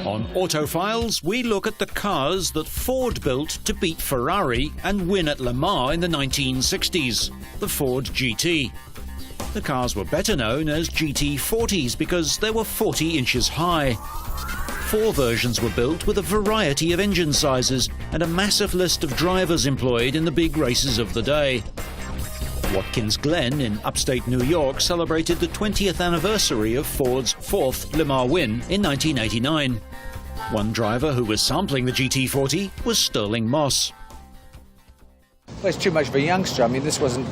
On Autofiles, we look at the cars that Ford built to beat Ferrari and win at Le Mans in the 1960s, the Ford GT. The cars were better known as GT40s because they were 40 inches high. 4 versions were built with a variety of engine sizes and a massive list of drivers employed in the big races of the day. Watkins Glen in upstate New York celebrated the 20th anniversary of Ford's 4th Le Mans win in 1989. One driver who was sampling the GT40 was Sterling Moss. Well, it's too much of a youngster. I mean, this wasn't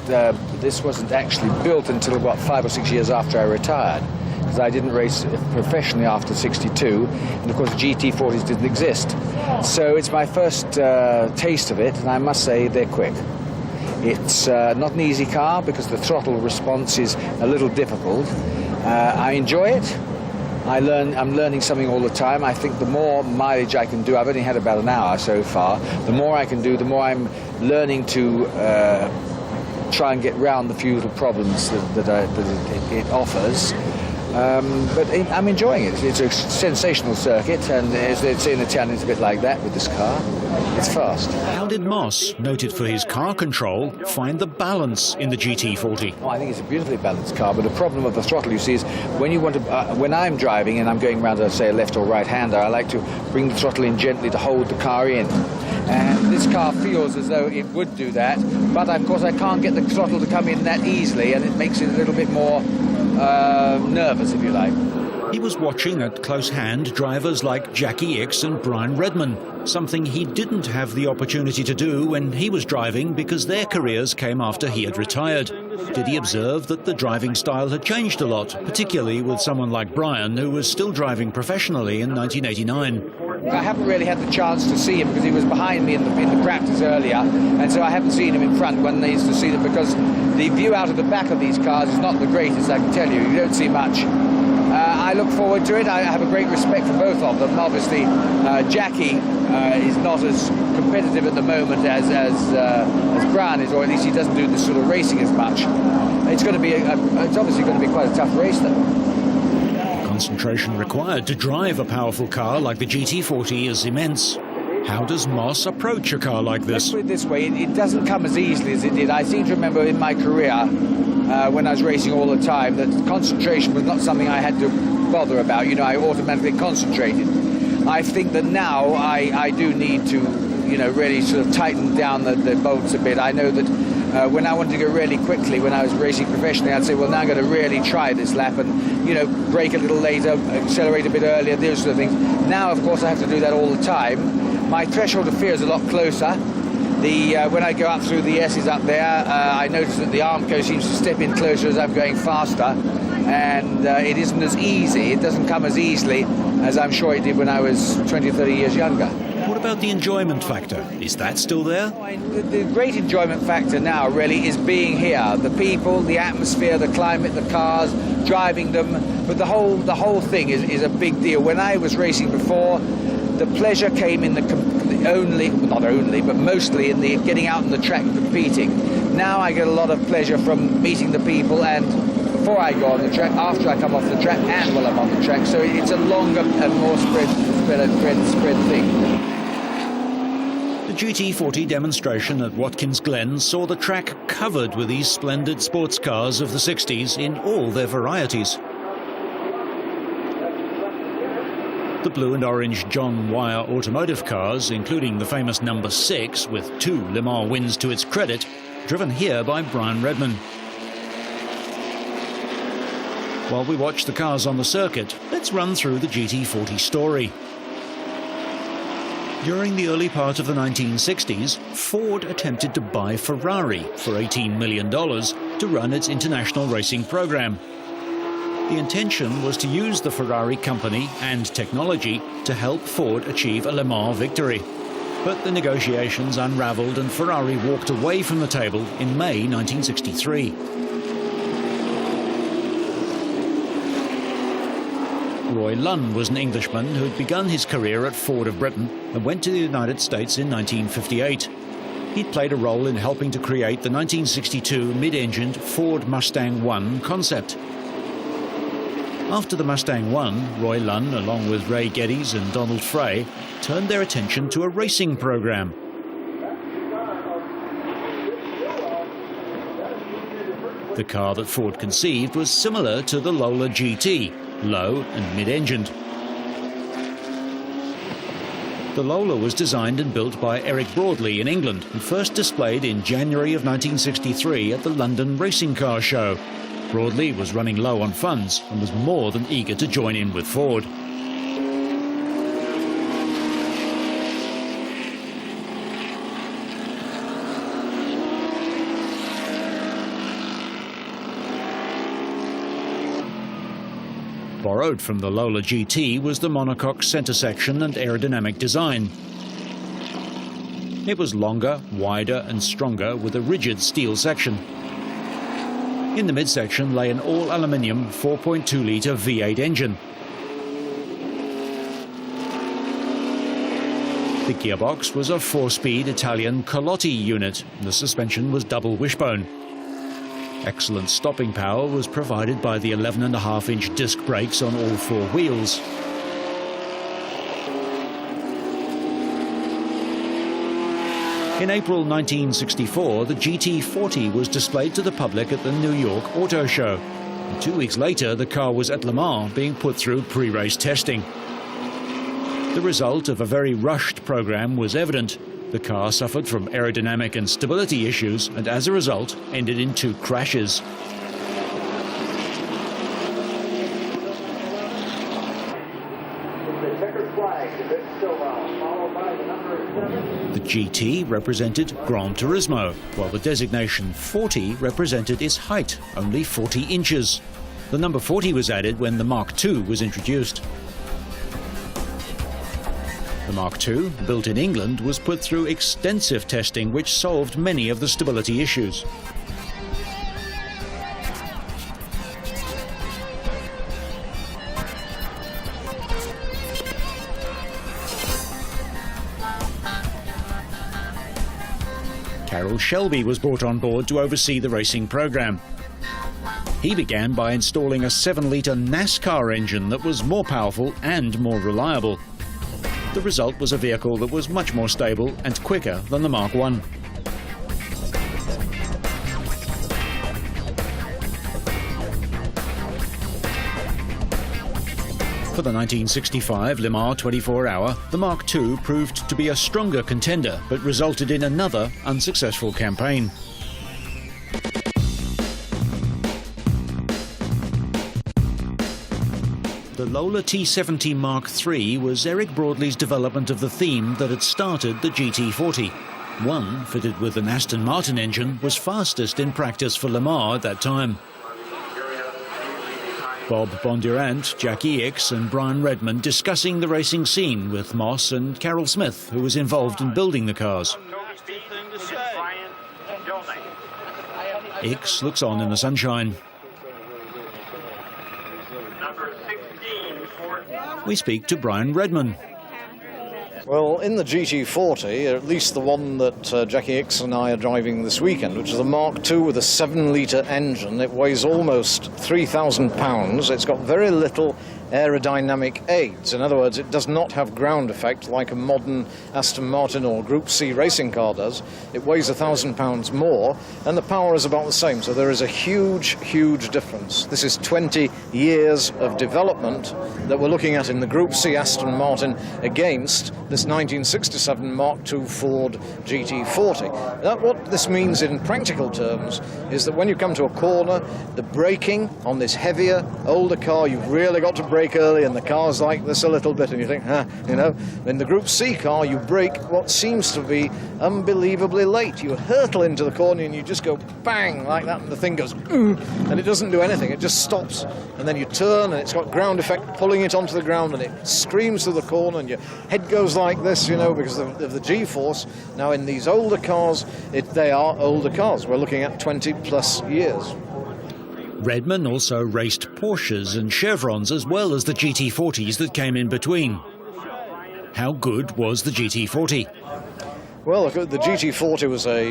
actually built until about 5 or 6 years after I retired, because I didn't race professionally after '62, and of course GT40s didn't exist. So it's my first taste of it, and I must say they're quick. It's not an easy car because the throttle response is a little difficult. I enjoy it. I'm learning something all the time. I think the more mileage I can do, I've only had about an hour so far, the more I can do, the more I'm learning to try and get round the few little problems that it offers. But I'm enjoying it. It's a sensational circuit, and as they say in Italian, it's a bit like that with this car. It's fast. How did Moss, noted for his car control, find the balance in the GT40? Oh, I think it's a beautifully balanced car, but the problem with the throttle, you see, is when you want to, when I'm driving and I'm going around, say, a left or right hander, I like to bring the throttle in gently to hold the car in. And this car feels as though it would do that, but of course I can't get the throttle to come in that easily, and it makes it a little bit more nervous, if you like. He was watching at close hand drivers like Jackie Ickx and Brian Redman, something he didn't have the opportunity to do when he was driving because their careers came after he had retired. Did he observe that the driving style had changed a lot, particularly with someone like Brian, who was still driving professionally in 1989? I haven't really had the chance to see him because he was behind me in the practice earlier, and so I haven't seen him in front when they used to see them, because the view out of the back of these cars is not the greatest, I can tell you. You don't see much. I look forward to it. I have a great respect for both of them. Obviously, Jackie is not as competitive at the moment as Brian is, or at least he doesn't do this sort of racing as much. It's going to be it's obviously going to be quite a tough race, though. Concentration required to drive a powerful car like the GT40 is immense. How does Moss approach a car like this? Let's put it this way, it doesn't come as easily as it did. I seem to remember in my career, when I was racing all the time, that concentration was not something I had to bother about. You know, I automatically concentrated. I think that now I do need to, you know, really sort of tighten down the bolts a bit. I know that when I wanted to go really quickly, when I was racing professionally, I'd say, well, now I'm going to really try this lap and, you know, brake a little later, accelerate a bit earlier, those sort of things. Now, of course, I have to do that all the time. My threshold of fear is a lot closer. When I go up through the S's up there, I notice that the Armco seems to step in closer as I'm going faster, and it isn't as easy. It doesn't come as easily as I'm sure it did when I was 20 or 30 years younger. What about the enjoyment factor? Is that still there? The great enjoyment factor now really is being here. The people, the atmosphere, the climate, the cars, driving them. But the whole thing is a big deal. When I was racing before, the pleasure came in mostly in the getting out on the track and competing. Now I get a lot of pleasure from meeting the people, and before I go on the track, after I come off the track, and while I'm on the track. So it's a longer and more spread thing. The GT40 demonstration at Watkins Glen saw the track covered with these splendid sports cars of the 60s in all their varieties. The blue and orange John Wyer automotive cars, including the famous number 6 with 2 Le Mans wins to its credit, driven here by Brian Redman. While we watch the cars on the circuit, let's run through the GT40 story. During the early part of the 1960s, Ford attempted to buy Ferrari for $18 million to run its international racing program. The intention was to use the Ferrari company and technology to help Ford achieve a Le Mans victory. But the negotiations unraveled and Ferrari walked away from the table in May 1963. Roy Lunn was an Englishman who had begun his career at Ford of Britain and went to the United States in 1958. He'd played a role in helping to create the 1962 mid-engined Ford Mustang I concept. After the Mustang won, Roy Lunn, along with Ray Geddes and Donald Frey, turned their attention to a racing program. The car that Ford conceived was similar to the Lola GT, low and mid-engined. The Lola was designed and built by Eric Broadley in England and first displayed in January of 1963 at the London Racing Car Show. Broadley was running low on funds and was more than eager to join in with Ford. Borrowed from the Lola GT was the monocoque centre section and aerodynamic design. It was longer, wider and stronger with a rigid steel section. In the midsection lay an all-aluminium 4.2-litre V8 engine. The gearbox was a 4-speed Italian Colotti unit. The suspension was double wishbone. Excellent stopping power was provided by the 11.5-inch disc brakes on all 4 wheels. In April 1964, the GT40 was displayed to the public at the New York Auto Show. And 2 weeks later, the car was at Le Mans being put through pre-race testing. The result of a very rushed program was evident. The car suffered from aerodynamic and stability issues and as a result ended in 2 crashes. The GT represented Gran Turismo, while the designation 40 represented its height, only 40 inches. The number 40 was added when the Mark II was introduced. The Mark II, built in England, was put through extensive testing which solved many of the stability issues. Carroll Shelby was brought on board to oversee the racing program. He began by installing a 7-litre NASCAR engine that was more powerful and more reliable. The result was a vehicle that was much more stable and quicker than the Mark I. For the 1965 Le Mans 24-hour, the Mark II proved to be a stronger contender, but resulted in another unsuccessful campaign. The Lola T70 Mark III was Eric Broadley's development of the theme that had started the GT40. One, fitted with an Aston Martin engine, was fastest in practice for Le Mans at that time. Bob Bondurant, Jackie Ickx and Brian Redman discussing the racing scene with Moss and Carroll Smith, who was involved in building the cars. Ickx looks on in the sunshine. We speak to Brian Redman. Well, in the GT40, at least the one that Jackie Ickx and I are driving this weekend, which is the Mark II with a 7-litre engine, it weighs almost 3,000 pounds. It's got very little aerodynamic aids. In other words, it does not have ground effect like a modern Aston Martin or Group C racing car does. It weighs 1,000 pounds more, and the power is about the same. So there is a huge, huge difference. This is 20 years of development that we're looking at in the Group C Aston Martin against this 1967 Mark II Ford GT40. Now, what this means in practical terms is that when you come to a corner, the braking on this heavier, older car, you've really got to brake early, and the car's like this a little bit, and you think, you know. In the Group C car, you brake what seems to be unbelievably late. You hurtle into the corner and you just go bang like that, and the thing goes, and it doesn't do anything. It just stops, and then you turn, and it's got ground effect pulling it onto the ground, and it screams to the corner, and your head goes like this, you know, because of the G-force. Now, in these older cars, they are older cars. We're looking at 20-plus years. Redman also raced Porsches and Chevrons as well as the GT40s that came in between. How good was the GT40? Well, look, the GT40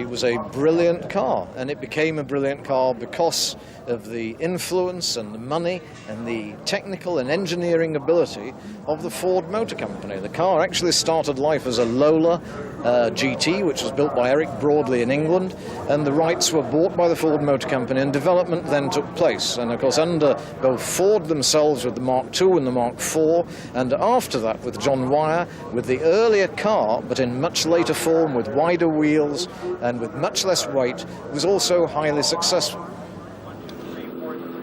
was a brilliant car, and it became a brilliant car because of the influence and the money and the technical and engineering ability of the Ford Motor Company. The car actually started life as a Lola GT, which was built by Eric Broadley in England, and the rights were bought by the Ford Motor Company, and development then took place. And of course, under both Ford themselves with the Mark II and the Mark IV, and after that with John Wyer, with the earlier car, but in much later form, with wider wheels and with much less weight, was also highly successful.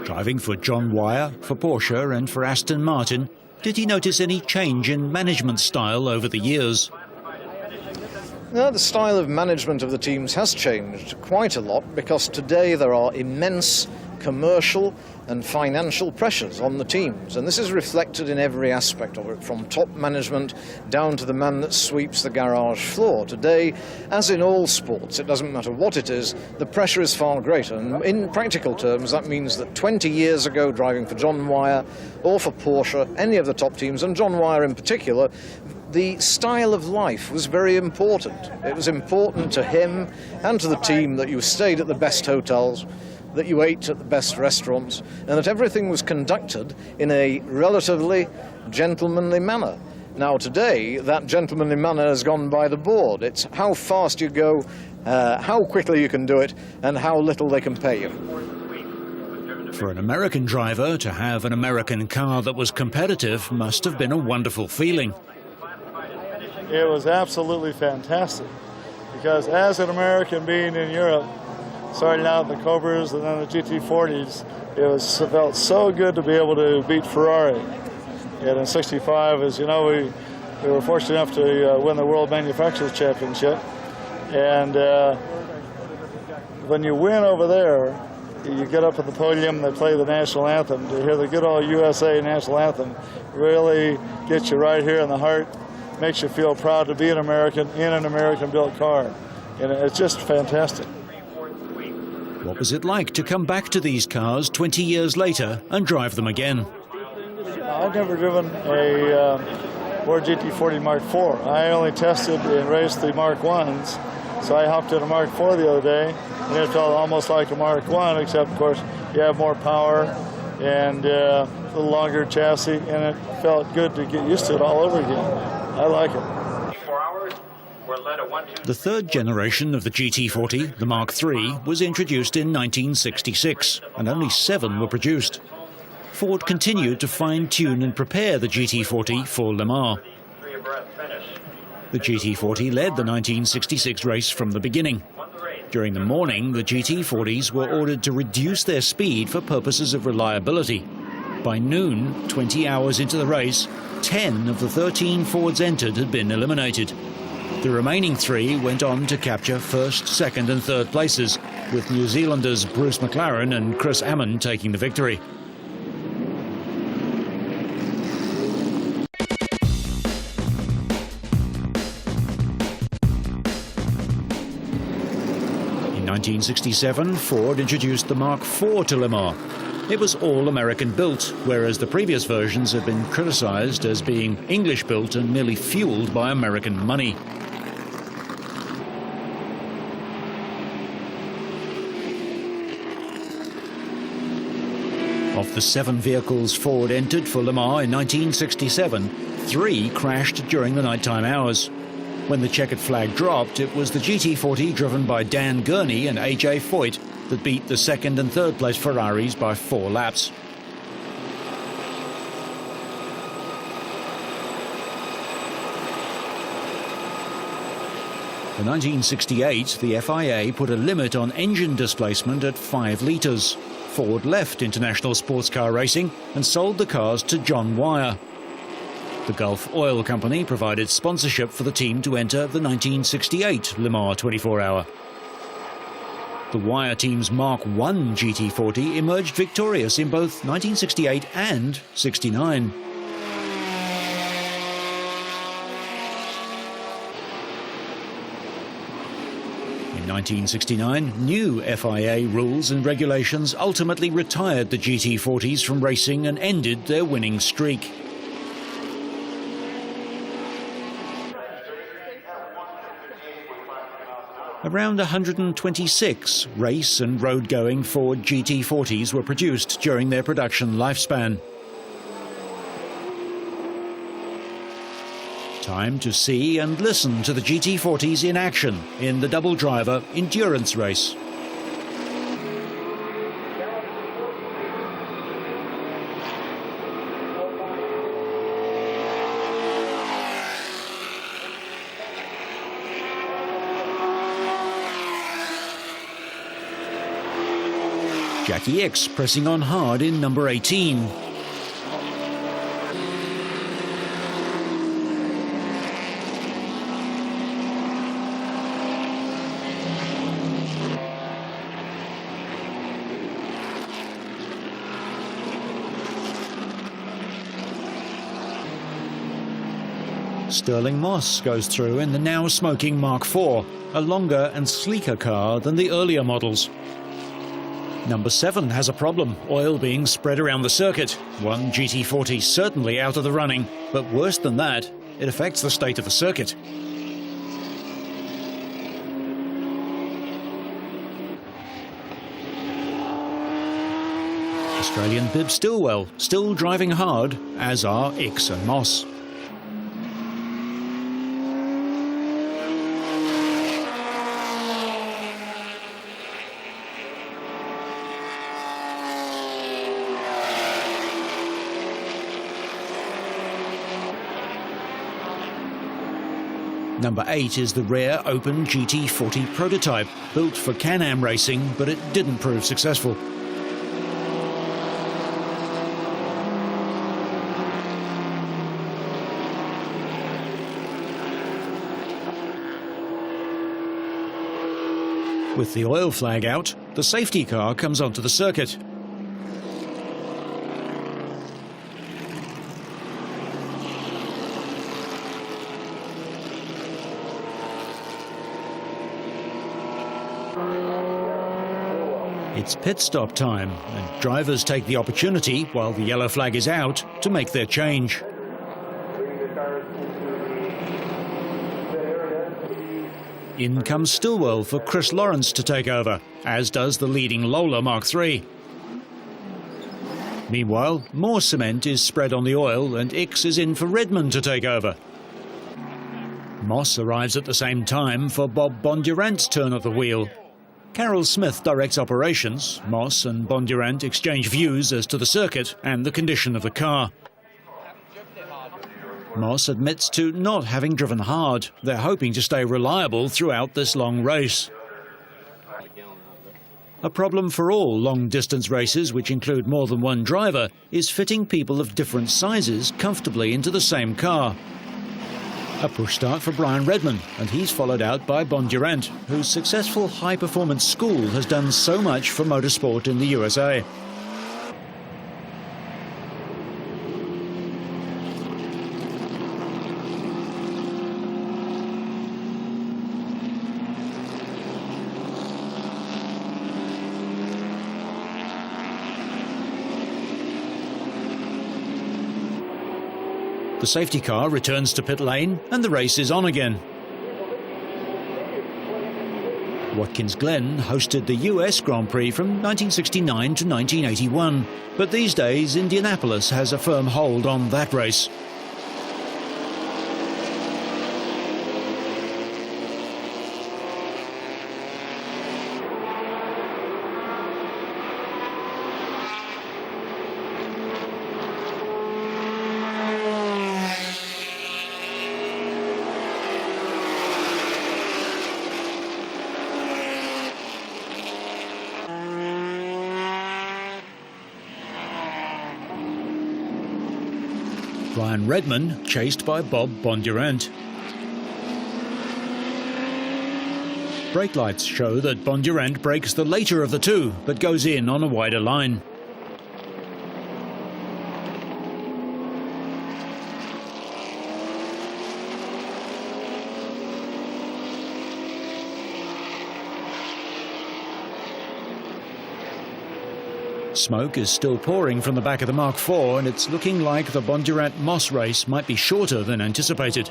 Driving for John Wyer, for Porsche and for Aston Martin, did he notice any change in management style over the years? Now, the style of management of the teams has changed quite a lot, because today there are immense commercial and financial pressures on the teams, and this is reflected in every aspect of it, from top management down to the man that sweeps the garage floor. Today, as in all sports, it doesn't matter what it is, the pressure is far greater, and in practical terms that means that 20 years ago, driving for John Wyer or for Porsche, any of the top teams, and John Wyer in particular, the style of life was very important. It was important to him and to the team that you stayed at the best hotels, that you ate at the best restaurants, and that everything was conducted in a relatively gentlemanly manner. Now today, that gentlemanly manner has gone by the board. It's how fast you go, how quickly you can do it, and how little they can pay you. For an American driver to have an American car that was competitive must have been a wonderful feeling. It was absolutely fantastic, because as an American being in Europe, starting out in the Cobras and then the GT40s, it felt so good to be able to beat Ferrari. And in '65, as you know, we were fortunate enough to win the World Manufacturers Championship. And when you win over there, you get up at the podium, they play the national anthem. To hear the good old USA national anthem really gets you right here in the heart, makes you feel proud to be an American in an American-built car. And it's just fantastic. What was it like to come back to these cars 20 years later and drive them again? I've never driven a Ford GT40 Mark IV. I only tested and raced the Mark Is, so I hopped in a Mark IV the other day, and it felt almost like a Mark I, except, of course, you have more power and a little longer chassis, and it felt good to get used to it all over again. I like it. The third generation of the GT40, the Mark III, was introduced in 1966, and only 7 were produced. Ford continued to fine-tune and prepare the GT40 for Le Mans. The GT40 led the 1966 race from the beginning. During the morning, the GT40s were ordered to reduce their speed for purposes of reliability. By noon, 20 hours into the race, 10 of the 13 Fords entered had been eliminated. The remaining 3 went on to capture first, second and third places, with New Zealanders Bruce McLaren and Chris Amon taking the victory. In 1967, Ford introduced the Mark IV to Le Mans. It was all American built, whereas the previous versions had been criticized as being English built and merely fueled by American money. Of the 7 vehicles Ford entered for Le Mans in 1967, 3 crashed during the nighttime hours. When the checkered flag dropped, it was the GT40 driven by Dan Gurney and A.J. Foyt that beat the second and third place Ferraris by 4 laps. In 1968, the FIA put a limit on engine displacement at 5 litres. Ford left international sports car racing and sold the cars to John Wyer. The Gulf Oil Company provided sponsorship for the team to enter the 1968 Le Mans 24-hour. The Wyer team's Mark I GT40 emerged victorious in both 1968 and 69. In 1969, new FIA rules and regulations ultimately retired the GT40s from racing and ended their winning streak. Around 126 race and road-going Ford GT40s were produced during their production lifespan. Time to see and listen to the GT40s in action in the double-driver endurance race. Jackie X pressing on hard in number 18. Sterling Moss goes through in the now smoking Mark IV, a longer and sleeker car than the earlier models. Number 7 has a problem, oil being spread around the circuit. One GT40 certainly out of the running, but worse than that, it affects the state of the circuit. Australian Bib Stillwell still driving hard, as are X and Moss. Number 8 is the rare open GT40 prototype, built for Can-Am racing, but it didn't prove successful. With the oil flag out, the safety car comes onto the circuit. It's pit stop time, and drivers take the opportunity, while the yellow flag is out, to make their change. In comes Stillwell for Chris Lawrence to take over, as does the leading Lola Mark III. Meanwhile, more cement is spread on the oil, and X is in for Redmond to take over. Moss arrives at the same time for Bob Bondurant's turn at the wheel. Carol Smith directs operations. Moss and Bondurant exchange views as to the circuit and the condition of the car. Moss admits to not having driven hard. They're hoping to stay reliable throughout this long race. A problem for all long-distance races, which include more than one driver, is fitting people of different sizes comfortably into the same car. A push start for Brian Redman, and he's followed out by Bondurant, whose successful high-performance school has done so much for motorsport in the USA. The safety car returns to pit lane and the race is on again. Watkins Glen hosted the US Grand Prix from 1969 to 1981, but these days Indianapolis has a firm hold on that race. Brian Redman chased by Bob Bondurant. Brake lights show that Bondurant brakes the later of the two, but goes in on a wider line. Smoke is still pouring from the back of the Mark IV, and it's looking like the Bondurant-Moss race might be shorter than anticipated.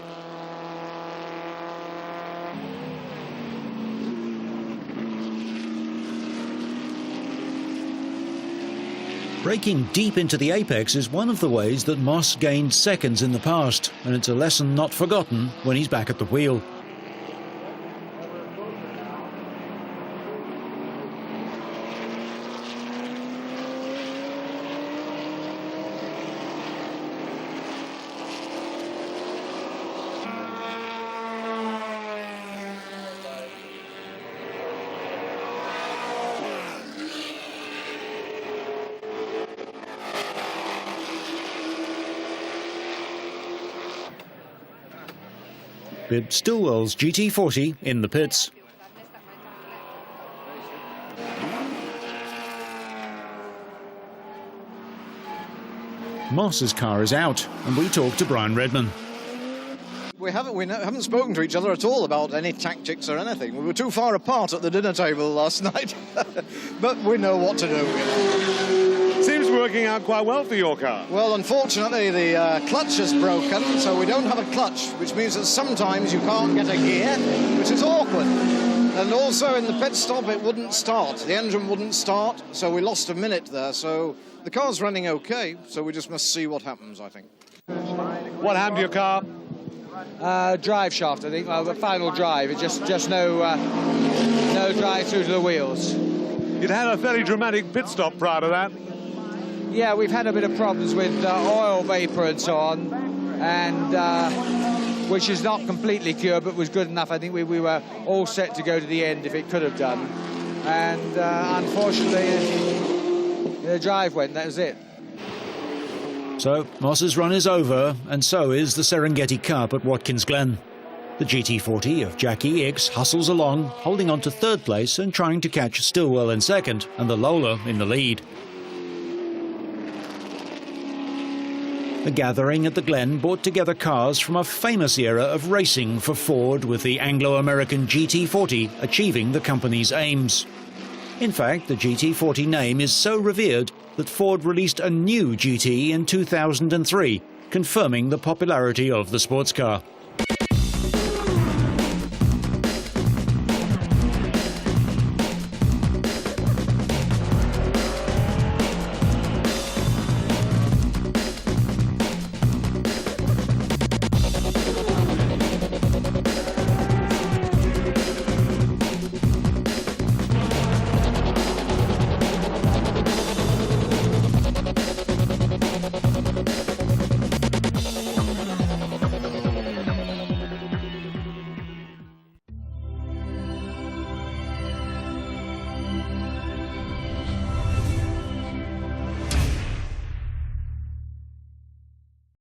Breaking deep into the apex is one of the ways that Moss gained seconds in the past, and it's a lesson not forgotten when he's back at the wheel. With Stillwell's GT40 in the pits. Moss's car is out, and we talk to Brian Redman. We haven't spoken to each other at all about any tactics or anything. We were too far apart at the dinner table last night, but we know what to do. Seems working out quite well for your car. Well, unfortunately, the clutch is broken, so we don't have a clutch, which means that sometimes you can't get a gear, which is awkward. And also in the pit stop, it wouldn't start. The engine wouldn't start, so we lost a minute there. So the car's running okay, so we just must see what happens, I think. What happened to your car? Drive shaft, I think. Well, the final drive. It's just no drive through to the wheels. You'd had a fairly dramatic pit stop prior to that. Yeah, we've had a bit of problems with oil vapour and so on, and which is not completely cured, but was good enough. I think we were all set to go to the end if it could have done. And unfortunately, the drive went, that was it. So Moss's run is over, and so is the Serengeti Cup at Watkins Glen. The GT40 of Jackie Ickx hustles along, holding on to third place and trying to catch Stillwell in second, and the Lola in the lead. The gathering at the Glen brought together cars from a famous era of racing for Ford, with the Anglo-American GT40 achieving the company's aims. In fact, the GT40 name is so revered that Ford released a new GT in 2003, confirming the popularity of the sports car.